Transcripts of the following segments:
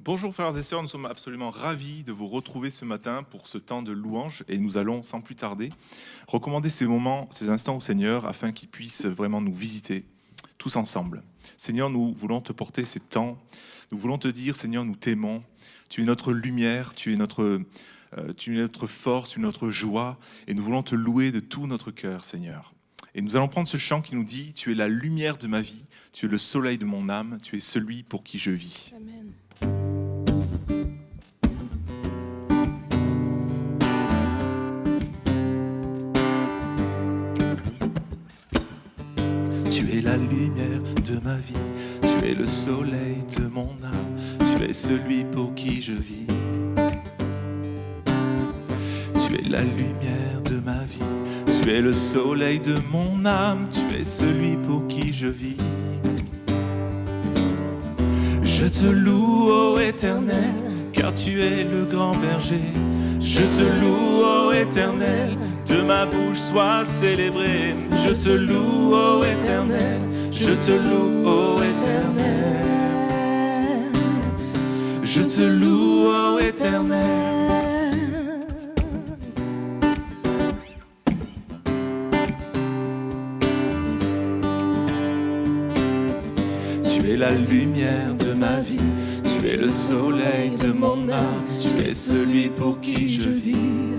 Bonjour frères et sœurs, nous sommes absolument ravis de vous retrouver ce matin pour ce temps de louange et nous allons sans plus tarder recommander ces moments, ces instants au Seigneur afin qu'il puisse vraiment nous visiter tous ensemble. Seigneur, nous voulons te porter ces temps, nous voulons te dire Seigneur, nous t'aimons, tu es notre lumière, tu es notre force, tu es notre joie et nous voulons te louer de tout notre cœur Seigneur. Et nous allons prendre ce chant qui nous dit « Tu es la lumière de ma vie, tu es le soleil de mon âme, tu es celui pour qui je vis. » Amen. Tu es la lumière de ma vie, tu es le soleil de mon âme, tu es celui pour qui je vis. Tu es la lumière de ma vie, tu es le soleil de mon âme, tu es celui pour qui je vis. Je te loue, ô Éternel, car tu es le grand berger. Je te loue, ô Éternel, de ma bouche sois célébré. Je te loue, ô Éternel, je te loue, ô Éternel. Je te loue, ô Éternel. Tu es la lumière de ma vie, tu es le soleil de mon âme, tu es celui pour qui je vis.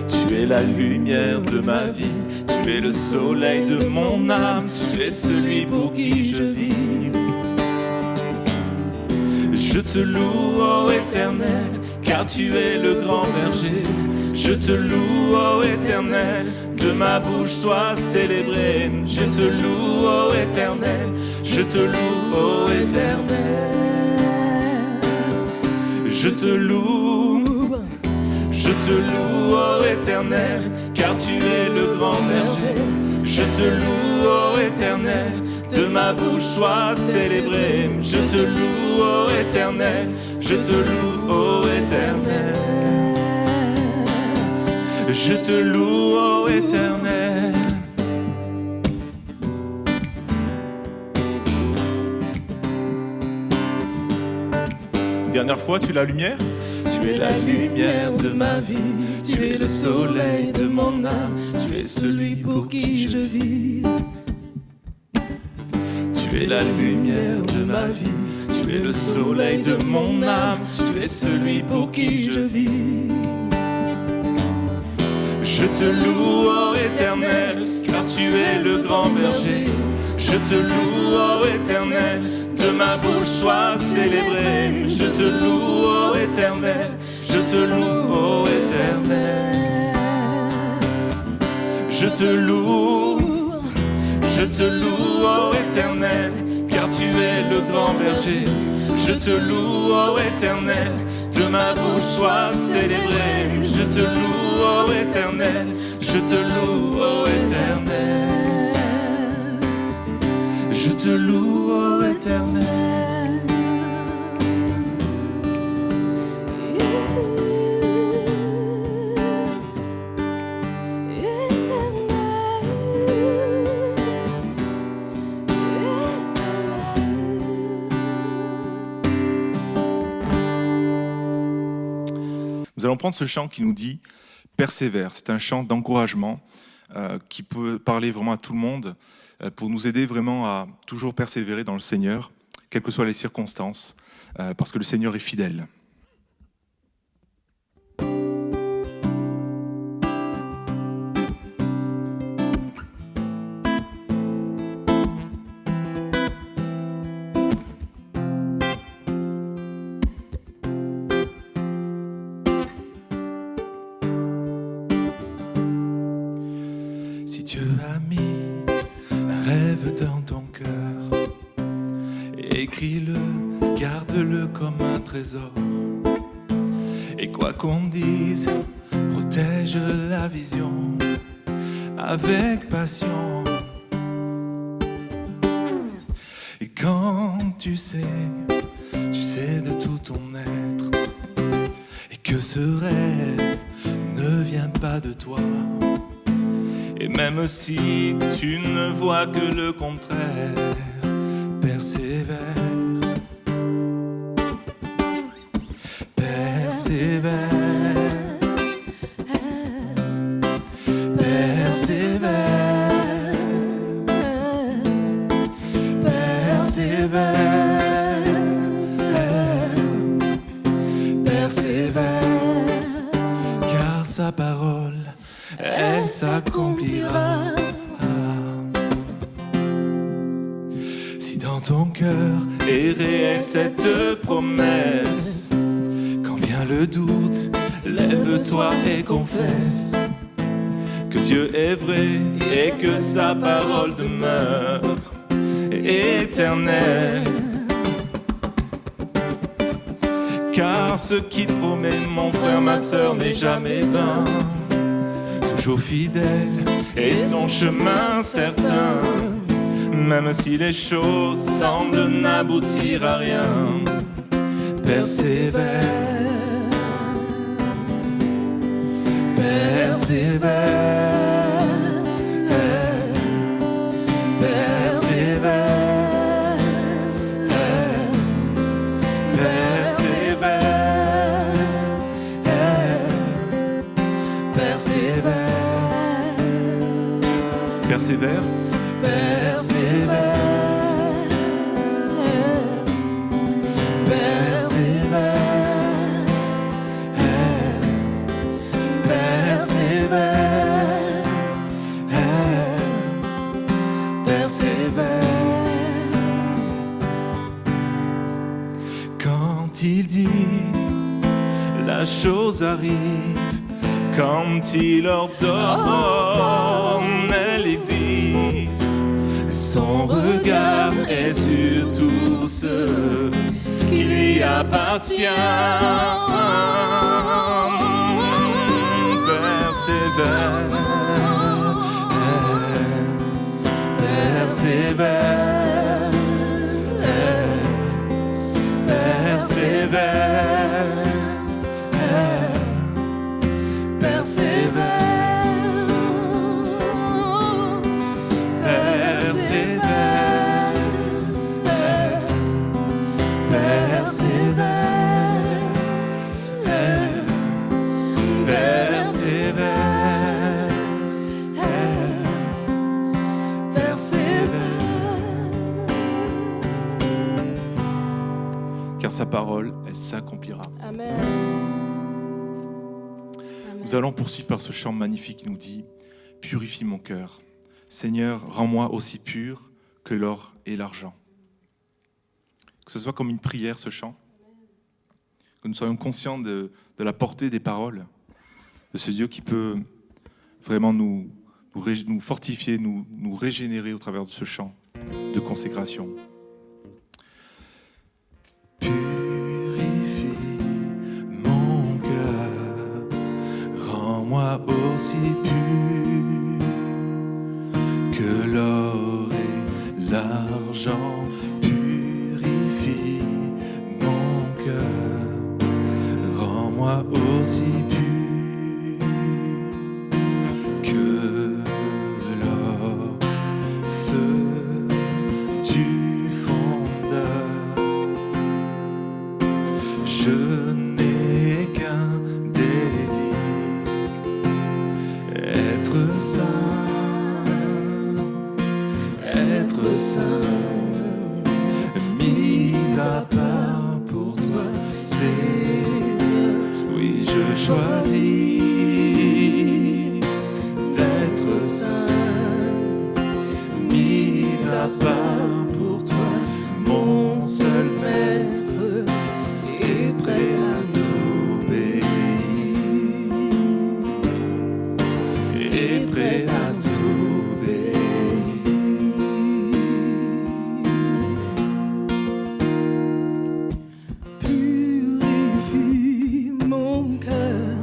Tu es la lumière de ma vie, tu es le soleil de mon âme, tu es celui pour qui je vis. Je te loue, ô Éternel, car tu es le grand berger. Je te loue, ô Éternel, de ma bouche sois célébré. Je te loue, ô Éternel, je te loue, ô Éternel. Je te loue, ô Éternel, car tu es le grand berger. Je te loue, ô Éternel, de ma bouche sois célébré. Je te loue, ô Éternel, je te loue, ô Éternel. Je te loue, ô Éternel. Une dernière fois, tu es la lumière. Tu es la lumière de ma vie, tu es le soleil de mon âme, tu es celui pour qui je vis. Tu es la lumière de ma vie, tu es le soleil de mon âme, tu es celui pour qui je vis. Je te loue, ô Éternel, car tu es le grand berger. Je te loue, ô Éternel, de ma bouche sois célébré. Je te loue, ô Éternel, je te loue, ô Éternel. Je te loue, ô Éternel, car tu es le grand berger. Je te loue, ô Éternel, de ma bouche sois célébré. Je te loue, ô Éternel, je te loue, ô Éternel. Je te loue, ô Éternel. Nous allons prendre ce chant qui nous dit « Persévère ». C'est un chant d'encouragement qui peut parler vraiment à tout le monde pour nous aider vraiment à toujours persévérer dans le Seigneur, quelles que soient les circonstances, parce que le Seigneur est fidèle. Si Dieu a mis un rêve dans ton cœur, écris-le, garde-le comme un trésor. Et quoi qu'on dise, protège la vision avec passion. Et quand tu sais de tout ton être, et que ce rêve ne vient pas de toi, et même si tu ne vois que le contraire, persévère. persévère, persévère, persévère, persévère, car sa parole, elle s'accomplira. Si dans ton cœur est réelle cette promesse, quand vient le doute, lève-toi et confesse que Dieu est vrai et que sa parole demeure éternelle. Car ce qu'il promet, mon frère, ma sœur, n'est jamais vain, toujours fidèle et son chemin certain. Même si les choses semblent n'aboutir à rien, persévère, persévère, persévère, persévère, persévère, persévère. Persévère, persévère, persévère, persévère. Quand il dit, la chose arrive. Quand il ordonne, elle existe. Son regard est sur tout ce qui lui appartient. Persévère, persévère, persévère, persévère. Car sa parole, elle s'accomplira. Amen. Nous allons poursuivre par ce chant magnifique qui nous dit « Purifie mon cœur. Seigneur, rends-moi aussi pur que l'or et l'argent. » Que ce soit comme une prière, ce chant. Que nous soyons conscients de la portée des paroles de ce Dieu qui peut vraiment nous fortifier, nous régénérer au travers de ce chant de consécration. Purifie mon cœur, rends-moi aussi pur que l'or et l'argent. Purifie mon cœur, rends-moi aussi pur que l'or, feu du fondeur. Je n'ai qu'un désir, être saint, être saint, mis à part pour toi, Seigneur. Oui, je choisis d'être sainte, mise à part pour toi, mon seul maître, et prêt à t'obéir, et prêt à t'obéir. Purifie mon cœur,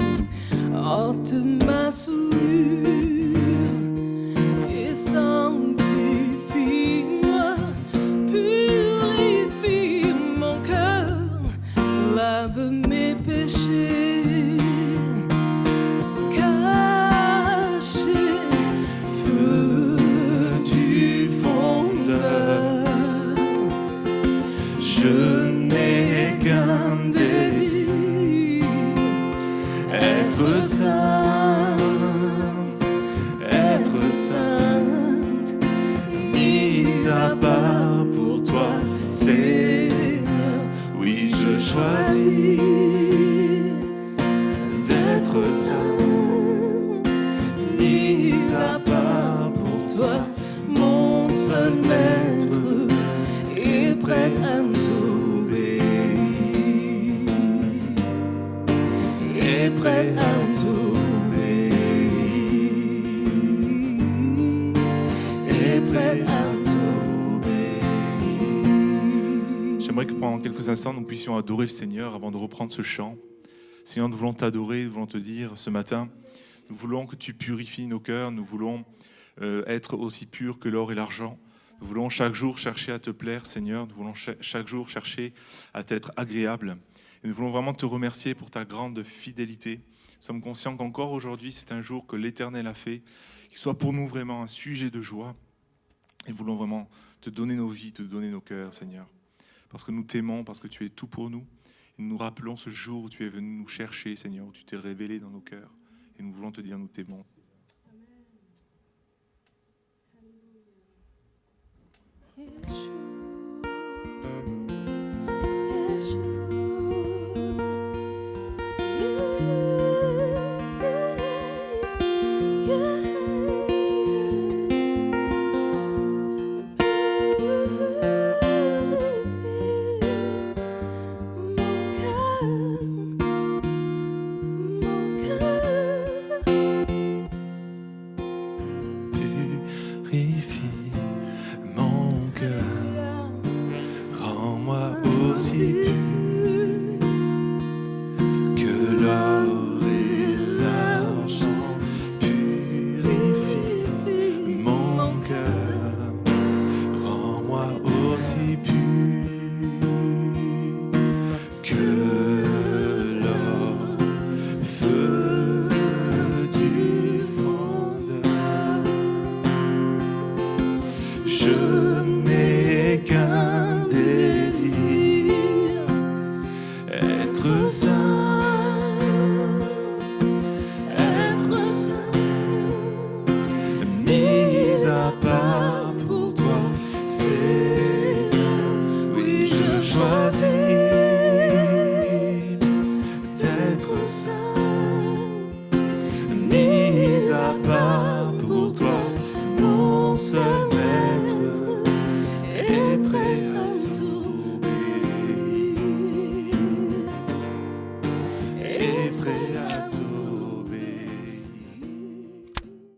ôte ma souillure et sanctifie-moi. Purifie mon cœur, lave mes péchés cachés, feu du fondeur. Je n'ai qu'un désir, être sainte, mise à part pour toi, Seigneur. Oui, je choisis d'être sainte, mise à part pour toi, mon seul maître, et prête à t'obéir, et prête à t'obéir, et prête à t'obéir. J'aimerais que pendant quelques instants, nous puissions adorer le Seigneur avant de reprendre ce chant. Seigneur, nous voulons t'adorer, nous voulons te dire ce matin, nous voulons que tu purifies nos cœurs, nous voulons être aussi purs que l'or et l'argent. Nous voulons chaque jour chercher à te plaire, Seigneur. Nous voulons chaque jour chercher à t'être agréable. Et nous voulons vraiment te remercier pour ta grande fidélité. Nous sommes conscients qu'encore aujourd'hui, c'est un jour que l'Éternel a fait, qu'il soit pour nous vraiment un sujet de joie. Et nous voulons vraiment te donner nos vies, te donner nos cœurs, Seigneur. Parce que nous t'aimons, parce que tu es tout pour nous. Et nous rappelons ce jour où tu es venu nous chercher, Seigneur, où tu t'es révélé dans nos cœurs. Et nous voulons te dire, nous t'aimons.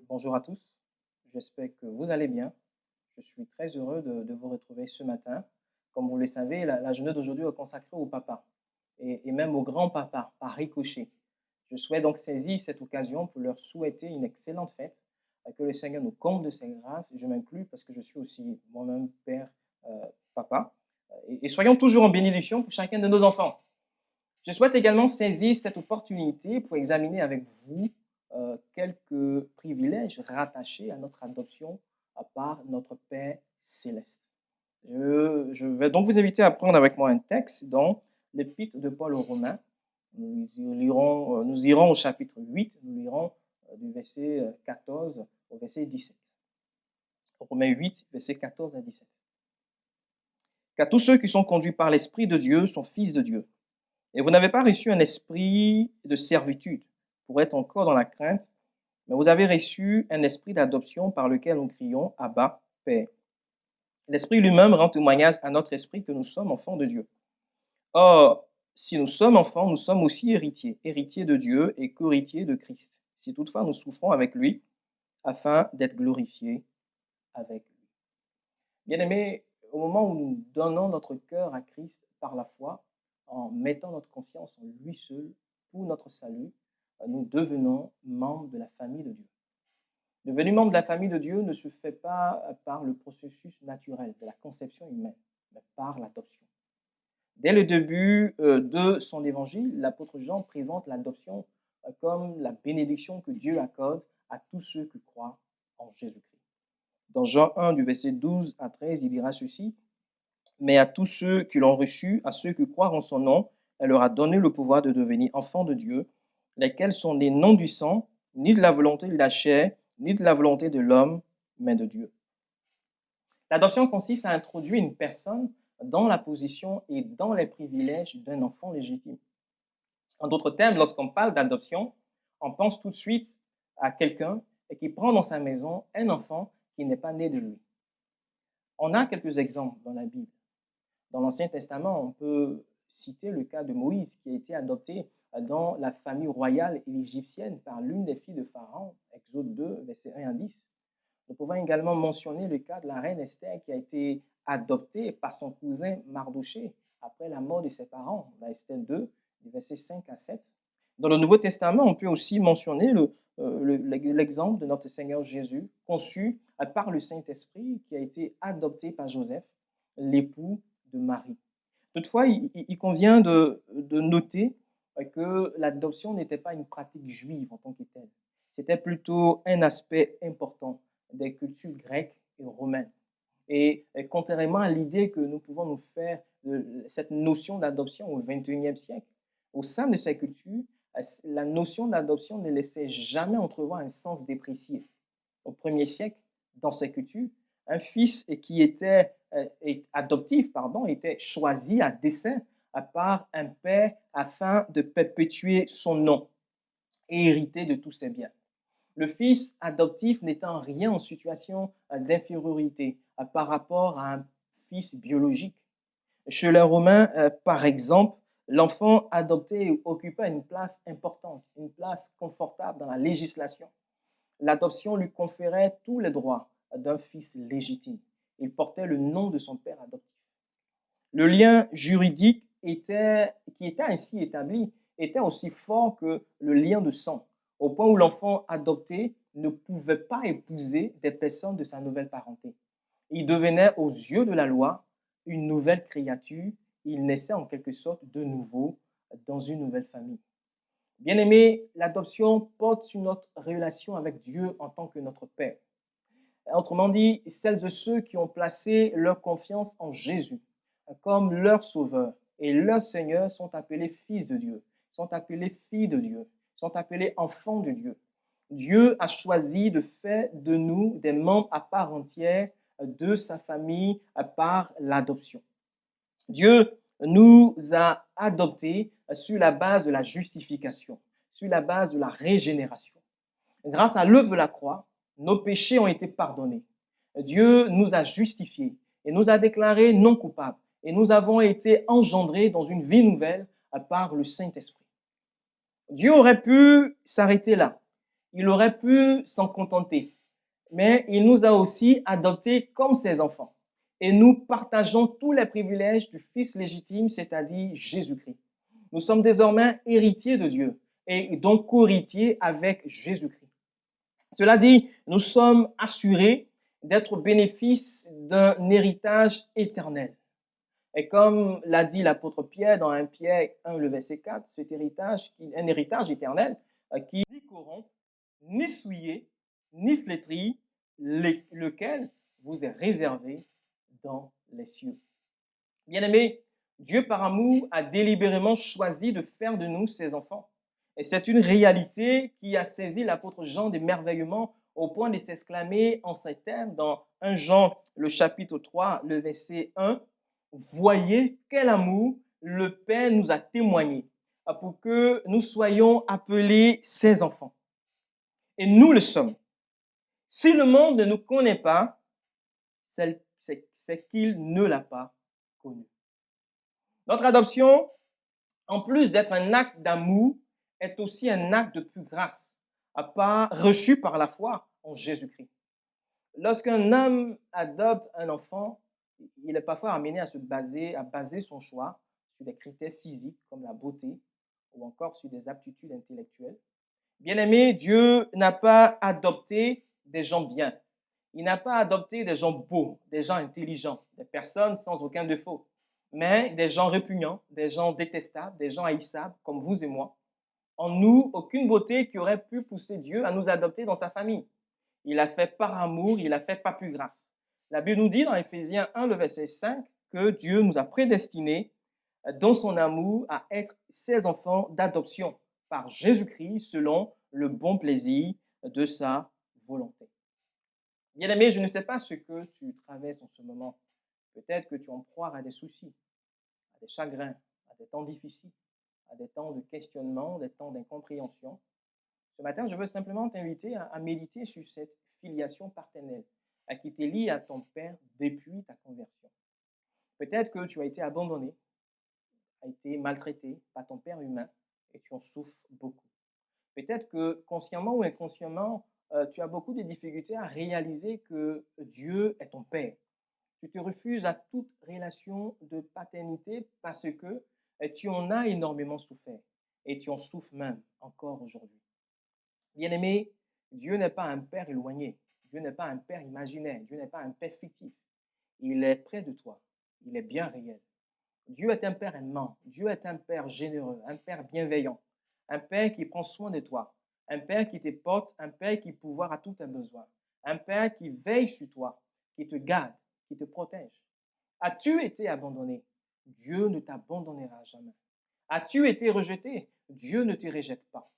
Bonjour à tous, j'espère que vous allez bien. Je suis très heureux de vous retrouver ce matin. Comme vous le savez, la journée d'aujourd'hui est consacrée au papa et même au grand-papa par ricochet. Je souhaite donc saisir cette occasion pour leur souhaiter une excellente fête, que le Seigneur nous comble de ses grâces. Je m'inclus parce que je suis aussi moi-même père, papa. Et soyons toujours en bénédiction pour chacun de nos enfants. Je souhaite également saisir cette opportunité pour examiner avec vous quelques privilèges rattachés à notre adoption par notre Père céleste. Je vais donc vous inviter à prendre avec moi un texte dans l'Épître de Paul aux Romains. Nous irons au chapitre 8, nous lirons du verset 14 au verset 17. Romains 8, verset 14 à 17. Car tous ceux qui sont conduits par l'Esprit de Dieu sont fils de Dieu. Et vous n'avez pas reçu un esprit de servitude pour être encore dans la crainte, mais vous avez reçu un esprit d'adoption par lequel nous crions « Abba, Père ». L'Esprit lui-même rend témoignage à notre esprit que nous sommes enfants de Dieu. Or, si nous sommes enfants, nous sommes aussi héritiers, héritiers de Dieu et co-héritiers de Christ, si toutefois nous souffrons avec lui, afin d'être glorifiés avec lui. Bien-aimés, au moment où nous donnons notre cœur à Christ par la foi, en mettant notre confiance en lui seul pour notre salut, nous devenons membres de la famille de Dieu. Devenir membre de la famille de Dieu ne se fait pas par le processus naturel de la conception humaine, mais par l'adoption. Dès le début de son évangile, l'apôtre Jean présente l'adoption comme la bénédiction que Dieu accorde à tous ceux qui croient en Jésus-Christ. Dans Jean 1, du verset 12 à 13, il dira ceci: « Mais à tous ceux qui l'ont reçu, à ceux qui croient en son nom, elle leur a donné le pouvoir de devenir enfants de Dieu, lesquels sont nés non du sang, ni de la volonté de la chair, ni de la volonté de l'homme, mais de Dieu. L'adoption consiste à introduire une personne dans la position et dans les privilèges d'un enfant légitime. En d'autres termes, lorsqu'on parle d'adoption, on pense tout de suite à quelqu'un qui prend dans sa maison un enfant qui n'est pas né de lui. On a quelques exemples dans la Bible. Dans l'Ancien Testament, on peut citer le cas de Moïse qui a été adopté dans la famille royale égyptienne par l'une des filles de Pharaon, Exode 2, versets 1 à 10. Nous pouvons également mentionner le cas de la reine Esther qui a été adoptée par son cousin Mardoché après la mort de ses parents, dans Esther 2, versets 5 à 7. Dans le Nouveau Testament, on peut aussi mentionner l'exemple de notre Seigneur Jésus, conçu par le Saint-Esprit, qui a été adopté par Joseph, l'époux de Marie. Toutefois, il convient de noter que l'adoption n'était pas une pratique juive en tant que telle. C'était plutôt un aspect important des cultures grecques et romaines. Et contrairement à l'idée que nous pouvons nous faire de cette notion d'adoption au XXIe siècle, au sein de ces cultures, la notion d'adoption ne laissait jamais entrevoir un sens déprécié. Au 1er siècle, dans ces cultures, un fils qui était adoptif, était choisi à dessein par un père afin de perpétuer son nom et hériter de tous ses biens. Le fils adoptif n'était en rien en situation d'infériorité par rapport à un fils biologique. Chez les Romains, par exemple, l'enfant adopté occupait une place importante, une place confortable dans la législation. L'adoption lui conférait tous les droits d'un fils légitime. Il portait le nom de son père adoptif. Le lien juridique qui était ainsi établi était aussi fort que le lien de sang, au point où l'enfant adopté ne pouvait pas épouser des personnes de sa nouvelle parenté. Il devenait, aux yeux de la loi, une nouvelle créature. Il naissait en quelque sorte de nouveau dans une nouvelle famille. Bien-aimé, l'adoption porte sur notre relation avec Dieu en tant que notre Père. Autrement dit, celles et ceux qui ont placé leur confiance en Jésus comme leur Sauveur et leur Seigneur sont appelés fils de Dieu, sont appelés filles de Dieu, sont appelés enfants de Dieu. Dieu a choisi de faire de nous des membres à part entière de sa famille par l'adoption. Dieu nous a adoptés sur la base de la justification, sur la base de la régénération. Grâce à l'œuvre de la croix, nos péchés ont été pardonnés. Dieu nous a justifiés et nous a déclarés non coupables. Et nous avons été engendrés dans une vie nouvelle par le Saint-Esprit. Dieu aurait pu s'arrêter là. Il aurait pu s'en contenter. Mais il nous a aussi adoptés comme ses enfants. Et nous partageons tous les privilèges du Fils légitime, c'est-à-dire Jésus-Christ. Nous sommes désormais héritiers de Dieu et donc co-héritiers avec Jésus-Christ. Cela dit, nous sommes assurés d'être bénéfices d'un héritage éternel. Et comme l'a dit l'apôtre Pierre dans 1 Pierre 1, le verset 4, cet héritage, un héritage éternel qui ni corrompt, ni souillé, ni flétri, lequel vous est réservé dans les cieux. Bien-aimés, Dieu par amour a délibérément choisi de faire de nous ses enfants. Et c'est une réalité qui a saisi l'apôtre Jean d'émerveillement au point de s'exclamer en ces termes dans 1 Jean, le chapitre 3, le verset 1, « Voyez quel amour le Père nous a témoigné pour que nous soyons appelés ses enfants. » Et nous le sommes. Si le monde ne nous connaît pas, c'est qu'il ne l'a pas connu. Notre adoption, en plus d'être un acte d'amour, est aussi un acte de pure grâce, reçu par la foi en Jésus-Christ. Lorsqu'un homme adopte un enfant, il est parfois amené à baser son choix sur des critères physiques comme la beauté ou encore sur des aptitudes intellectuelles. Bien-aimé, Dieu n'a pas adopté des gens bien. Il n'a pas adopté des gens beaux, des gens intelligents, des personnes sans aucun défaut, mais des gens répugnants, des gens détestables, des gens haïssables comme vous et moi. En nous, aucune beauté qui aurait pu pousser Dieu à nous adopter dans sa famille. Il a fait par amour, il a fait par pure grâce. La Bible nous dit dans Éphésiens 1, le verset 5, que Dieu nous a prédestinés dans son amour à être ses enfants d'adoption par Jésus-Christ selon le bon plaisir de sa volonté. Bien-aimé, je ne sais pas ce que tu traverses en ce moment. Peut-être que tu en proies à des soucis, à des chagrins, à des temps difficiles, à des temps de questionnement, des temps d'incompréhension. Ce matin, je veux simplement t'inviter à méditer sur cette filiation paternelle qui te lie à ton Père depuis ta conversion. Peut-être que tu as été abandonné, as été maltraité par ton Père humain et tu en souffres beaucoup. Peut-être que consciemment ou inconsciemment, tu as beaucoup de difficultés à réaliser que Dieu est ton Père. Tu te refuses à toute relation de paternité parce que tu en as énormément souffert et tu en souffres même encore aujourd'hui. Bien-aimé, Dieu n'est pas un Père éloigné. Dieu n'est pas un Père imaginaire. Dieu n'est pas un Père fictif. Il est près de toi. Il est bien réel. Dieu est un Père aimant. Dieu est un Père généreux, un Père bienveillant, un Père qui prend soin de toi, un Père qui te porte, un Père qui pourvoit à tous tes besoins, un Père qui veille sur toi, qui te garde, qui te protège. As-tu été abandonné? Dieu ne t'abandonnera jamais. As-tu été rejeté? Dieu ne te rejette pas.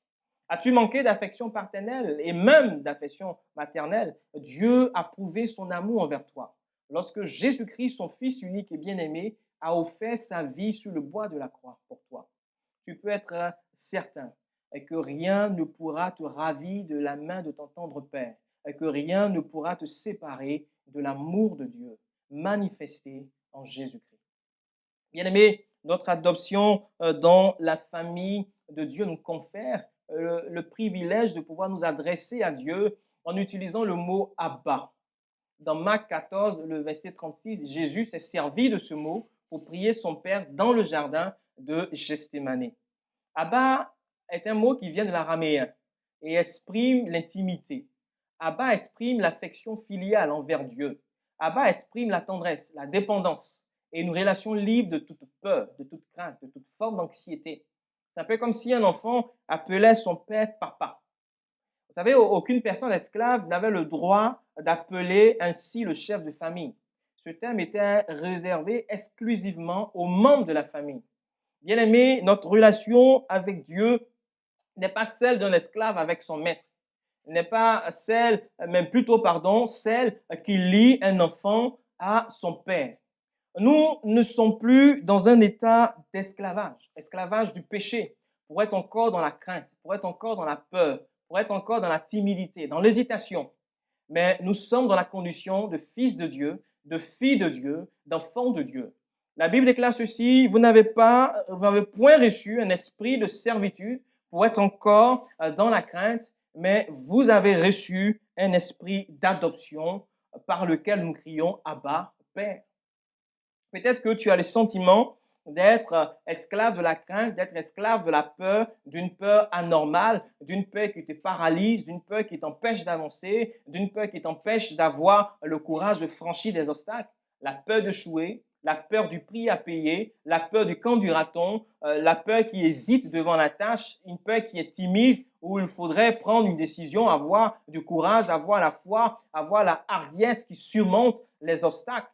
As-tu manqué d'affection paternelle et même d'affection maternelle? Dieu a prouvé son amour envers toi. Lorsque Jésus-Christ, son Fils unique et bien-aimé, a offert sa vie sur le bois de la croix pour toi. Tu peux être certain que rien ne pourra te ravir de la main de ton tendre Père, et que rien ne pourra te séparer de l'amour de Dieu manifesté en Jésus-Christ. Bien-aimé, notre adoption dans la famille de Dieu nous confère le privilège de pouvoir nous adresser à Dieu en utilisant le mot Abba. Dans Marc 14, le verset 36, Jésus s'est servi de ce mot pour prier son Père dans le jardin de Gethsémane. Abba est un mot qui vient de l'araméen et exprime l'intimité. Abba exprime l'affection filiale envers Dieu. Abba exprime la tendresse, la dépendance et une relation libre de toute peur, de toute crainte, de toute forme d'anxiété. C'est un peu comme si un enfant appelait son père papa. Vous savez, aucune personne esclave n'avait le droit d'appeler ainsi le chef de famille. Ce terme était réservé exclusivement aux membres de la famille. Bien-aimé, notre relation avec Dieu n'est pas celle d'un esclave avec son maître, n'est pas celle, même plutôt, celle qui lie un enfant à son père. Nous ne sommes plus dans un état d'esclavage, esclavage du péché, pour être encore dans la crainte, pour être encore dans la peur, pour être encore dans la timidité, dans l'hésitation. Mais nous sommes dans la condition de fils de Dieu, de filles de Dieu, d'enfants de Dieu. La Bible déclare ceci, vous n'avez point reçu un esprit de servitude pour être encore dans la crainte, mais vous avez reçu un esprit d'adoption par lequel nous crions Abba, Père. Peut-être que tu as le sentiment d'être esclave de la crainte, d'être esclave de la peur, d'une peur anormale, d'une peur qui te paralyse, d'une peur qui t'empêche d'avancer, d'une peur qui t'empêche d'avoir le courage de franchir des obstacles. La peur d'échouer, la peur du prix à payer, la peur du camp du raton, la peur qui hésite devant la tâche, une peur qui est timide, où il faudrait prendre une décision, avoir du courage, avoir la foi, avoir la hardiesse qui surmonte les obstacles.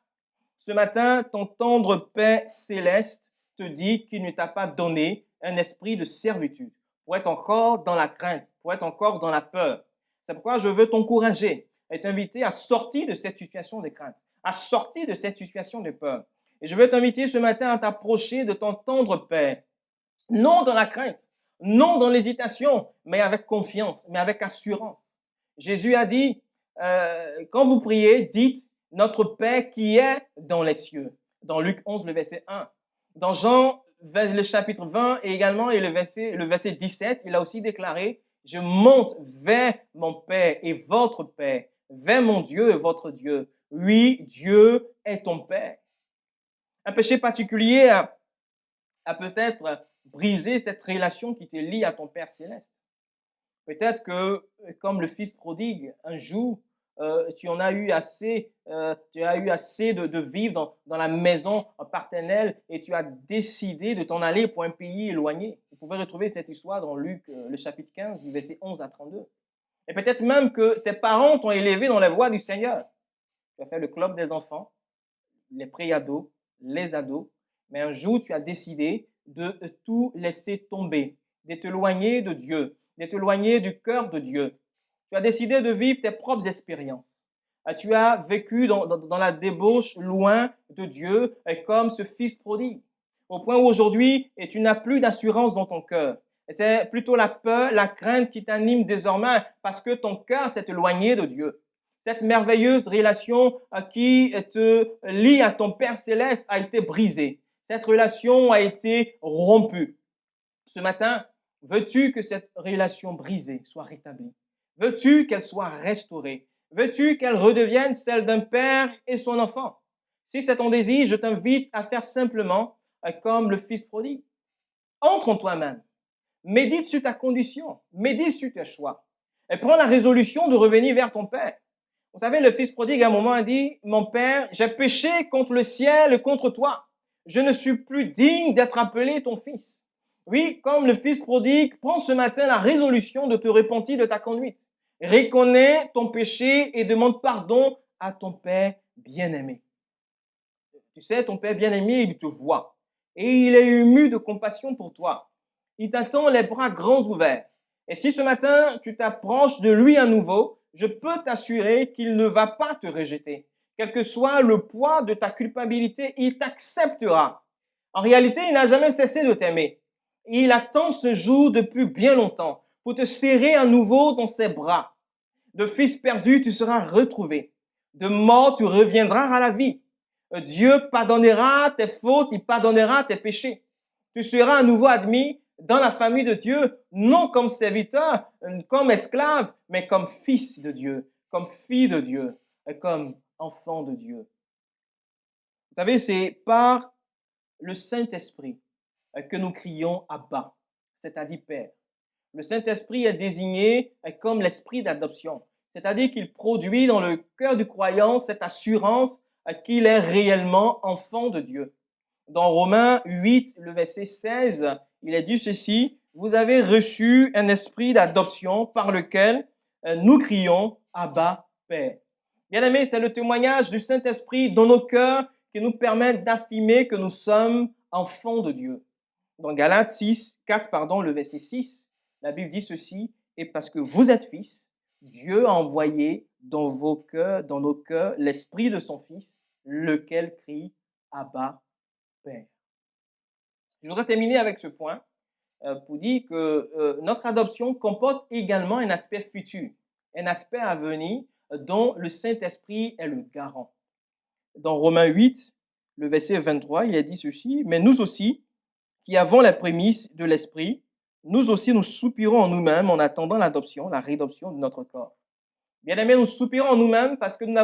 Ce matin, ton tendre Père céleste te dit qu'il ne t'a pas donné un esprit de servitude pour être encore dans la crainte, pour être encore dans la peur. C'est pourquoi je veux t'encourager et t'inviter à sortir de cette situation de crainte, à sortir de cette situation de peur. Et je veux t'inviter ce matin à t'approcher de ton tendre Père, non dans la crainte, non dans l'hésitation, mais avec confiance, mais avec assurance. Jésus a dit, quand vous priez, dites, notre Père qui est dans les cieux. Dans Luc 11, le verset 1. Dans Jean, le chapitre 20 et également et le verset 17, il a aussi déclaré, je monte vers mon Père et votre Père, vers mon Dieu et votre Dieu. Oui, Dieu est ton Père. Un péché particulier a peut-être brisé cette relation qui te lie à ton Père céleste. Peut-être que, comme le fils prodigue, un jour, tu as eu assez de vivre dans la maison paternelle et tu as décidé de t'en aller pour un pays éloigné. Vous pouvez retrouver cette histoire dans Luc, le chapitre 15, du verset 11 à 32. Et peut-être même que tes parents t'ont élevé dans la voie du Seigneur. Tu as fait le club des enfants, les pré-ados, les ados, mais un jour tu as décidé de tout laisser tomber de t'éloigner de Dieu, de t'éloigner du cœur de Dieu. Tu as décidé de vivre tes propres expériences. Tu as vécu dans la débauche loin de Dieu, comme ce fils prodigue. Au point où aujourd'hui, tu n'as plus d'assurance dans ton cœur. Et c'est plutôt la peur, la crainte qui t'anime désormais parce que ton cœur s'est éloigné de Dieu. Cette merveilleuse relation qui te lie à ton Père céleste a été brisée. Cette relation a été rompue. Ce matin, veux-tu que cette relation brisée soit rétablie? Veux-tu qu'elle soit restaurée? Veux-tu qu'elle redevienne celle d'un père et son enfant? Si c'est ton désir, je t'invite à faire simplement comme le fils prodigue. Entre en toi-même. Médite sur ta condition. Médite sur tes choix. Et prends la résolution de revenir vers ton Père. Vous savez, le fils prodigue, à un moment, a dit, « Mon Père, j'ai péché contre le ciel et contre toi. Je ne suis plus digne d'être appelé ton fils. » Oui, comme le fils prodigue, prends ce matin la résolution de te repentir de ta conduite. Reconnais ton péché et demande pardon à ton Père bien-aimé. Tu sais, ton Père bien-aimé, il te voit et il est ému de compassion pour toi. Il t'attend les bras grands ouverts. Et si ce matin, tu t'approches de lui à nouveau, je peux t'assurer qu'il ne va pas te rejeter. Quel que soit le poids de ta culpabilité, il t'acceptera. En réalité, il n'a jamais cessé de t'aimer. Il attend ce jour depuis bien longtemps pour te serrer à nouveau dans ses bras. De fils perdu, tu seras retrouvé. De mort, tu reviendras à la vie. Dieu pardonnera tes fautes, il pardonnera tes péchés. Tu seras à nouveau admis dans la famille de Dieu, non comme serviteur, comme esclave, mais comme fils de Dieu, comme fille de Dieu, et comme enfant de Dieu. Vous savez, c'est par le Saint-Esprit que nous crions Abba, c'est-à-dire Père. Le Saint-Esprit est désigné comme l'esprit d'adoption, c'est-à-dire qu'il produit dans le cœur du croyant cette assurance qu'il est réellement enfant de Dieu. Dans Romains 8, le verset 16, il est dit ceci, « Vous avez reçu un esprit d'adoption par lequel nous crions Abba, Père. » Bien-aimés, c'est le témoignage du Saint-Esprit dans nos cœurs qui nous permet d'affirmer que nous sommes enfants de Dieu. Dans Galates 4, le verset 6, la Bible dit ceci, « Et parce que vous êtes fils, Dieu a envoyé dans nos cœurs, l'esprit de son Fils, lequel crie Abba, Père. » Je voudrais terminer avec ce point pour dire que notre adoption comporte également un aspect futur, un aspect à venir dont le Saint-Esprit est le garant. Dans Romains 8, le verset 23, il est dit ceci, « Mais nous aussi, qui avons les prémices de l'Esprit, nous aussi nous soupirons en nous-mêmes en attendant l'adoption, la rédemption de notre corps. » Bien-aimés, nous soupirons en nous-mêmes parce que nous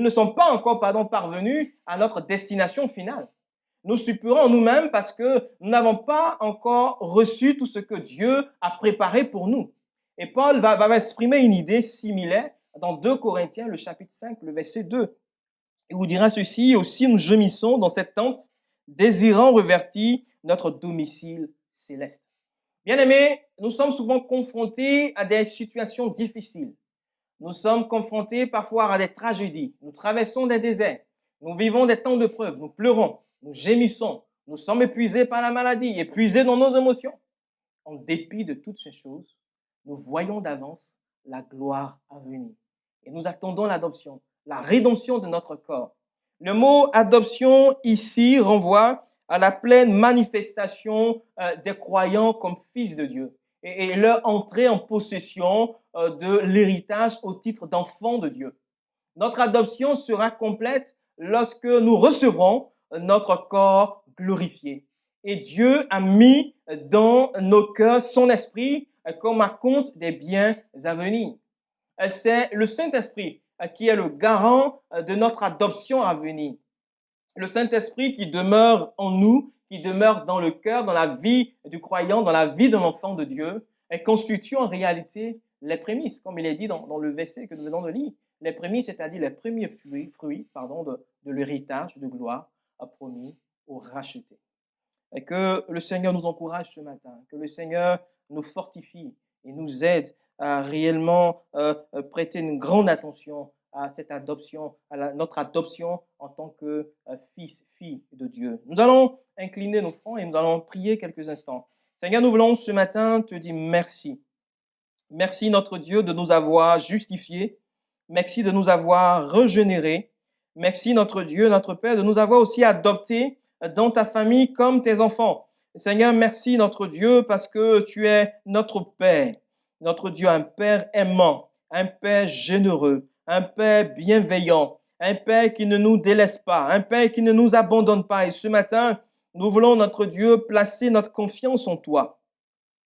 ne sommes pas encore parvenus à notre destination finale. Nous soupirons en nous-mêmes parce que nous n'avons pas encore reçu tout ce que Dieu a préparé pour nous. Et Paul va exprimer une idée similaire dans 2 Corinthiens, le chapitre 5, le verset 2. Il vous dira ceci, « Aussi nous gémissons dans cette tente, désirant revertir notre domicile céleste. » Bien-aimés, nous sommes souvent confrontés à des situations difficiles. Nous sommes confrontés parfois à des tragédies. Nous traversons des déserts. Nous vivons des temps de preuve. Nous pleurons. Nous gémissons. Nous sommes épuisés par la maladie, épuisés dans nos émotions. En dépit de toutes ces choses, nous voyons d'avance la gloire à venir. Et nous attendons l'adoption, la rédemption de notre corps. Le mot adoption ici renvoie à la pleine manifestation des croyants comme fils de Dieu et leur entrée en possession de l'héritage au titre d'enfants de Dieu. Notre adoption sera complète lorsque nous recevrons notre corps glorifié. Et Dieu a mis dans nos cœurs son esprit comme à compte des biens à venir. C'est le Saint-Esprit qui est le garant de notre adoption à venir. Le Saint-Esprit qui demeure en nous, qui demeure dans le cœur, dans la vie du croyant, dans la vie de l'enfant de Dieu, et constitue en réalité les prémices, comme il est dit dans le verset que nous venons de lire. Les prémices, c'est-à-dire les premiers fruits de l'héritage de gloire promis aux rachetés. Et que le Seigneur nous encourage ce matin, que le Seigneur nous fortifie et nous aide à réellement prêter une grande attention à cette adoption, notre adoption en tant que fils, fille de Dieu. Nous allons incliner nos fronts et nous allons prier quelques instants. Seigneur, nous voulons ce matin te dire merci. Merci notre Dieu de nous avoir justifiés. Merci de nous avoir régénérés. Merci notre Dieu, notre Père, de nous avoir aussi adoptés dans ta famille comme tes enfants. Seigneur, merci notre Dieu parce que tu es notre Père. Notre Dieu, un Père aimant, un Père généreux, un Père bienveillant, un Père qui ne nous délaisse pas, un Père qui ne nous abandonne pas. Et ce matin, nous voulons, notre Dieu, placer notre confiance en toi.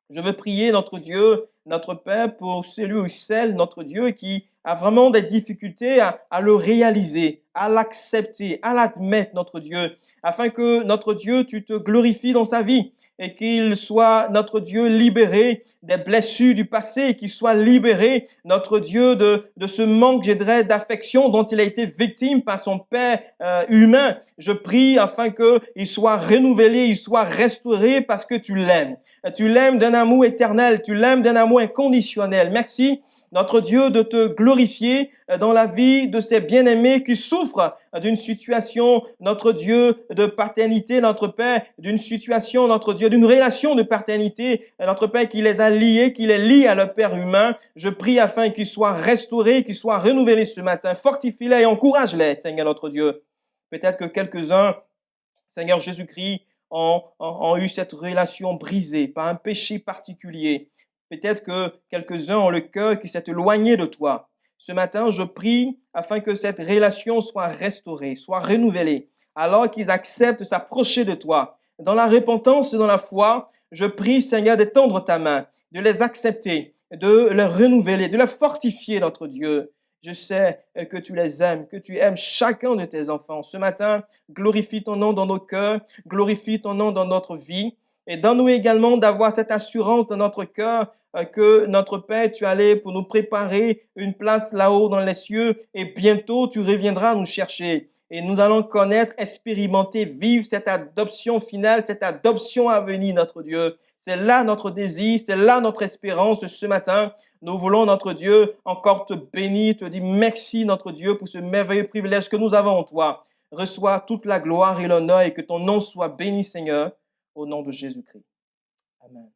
Je veux prier, notre Dieu, notre Père, pour celui ou celle, notre Dieu, qui a vraiment des difficultés à le réaliser, à l'accepter, à l'admettre, notre Dieu, afin que, notre Dieu, tu te glorifies dans sa vie et qu'il soit, notre Dieu, libéré des blessures du passé, qu'il soit libéré, notre Dieu, de ce manque, je dirais, d'affection dont il a été victime par son Père humain. Je prie afin qu'il soit renouvelé, il soit restauré parce que tu l'aimes. Tu l'aimes d'un amour éternel, tu l'aimes d'un amour inconditionnel. Merci, notre Dieu, de te glorifier dans la vie de ces bien-aimés qui souffrent d'une situation, notre Dieu, de paternité, notre Père, d'une situation, notre Dieu, d'une relation de paternité, notre Père, qui les a liés, qui les lie à leur Père humain. Je prie afin qu'ils soient restaurés, qu'ils soient renouvelés ce matin. Fortifie-les et encourage-les, Seigneur notre Dieu. Peut-être que quelques-uns, Seigneur Jésus-Christ, ont eu cette relation brisée par un péché particulier. Peut-être que quelques-uns ont le cœur qui s'est éloigné de toi. Ce matin, je prie afin que cette relation soit restaurée, soit renouvelée, alors qu'ils acceptent de s'approcher de toi. Dans la repentance et dans la foi, je prie, Seigneur, d'étendre ta main, de les accepter, de les renouveler, de les fortifier, notre Dieu. Je sais que tu les aimes, que tu aimes chacun de tes enfants. Ce matin, glorifie ton nom dans nos cœurs, glorifie ton nom dans notre vie. Et donne-nous également d'avoir cette assurance dans notre cœur que notre Père, tu allais pour nous préparer une place là-haut dans les cieux et bientôt tu reviendras nous chercher. Et nous allons connaître, expérimenter, vivre cette adoption finale, cette adoption à venir, notre Dieu. C'est là notre désir, c'est là notre espérance ce matin. Nous voulons, notre Dieu, encore te bénir, te dire merci, notre Dieu, pour ce merveilleux privilège que nous avons en toi. Reçois toute la gloire et l'honneur et que ton nom soit béni, Seigneur, au nom de Jésus-Christ. Amen.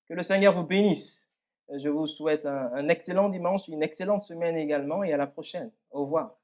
Que le Seigneur vous bénisse. Je vous souhaite un excellent dimanche, une excellente semaine également et à la prochaine. Au revoir.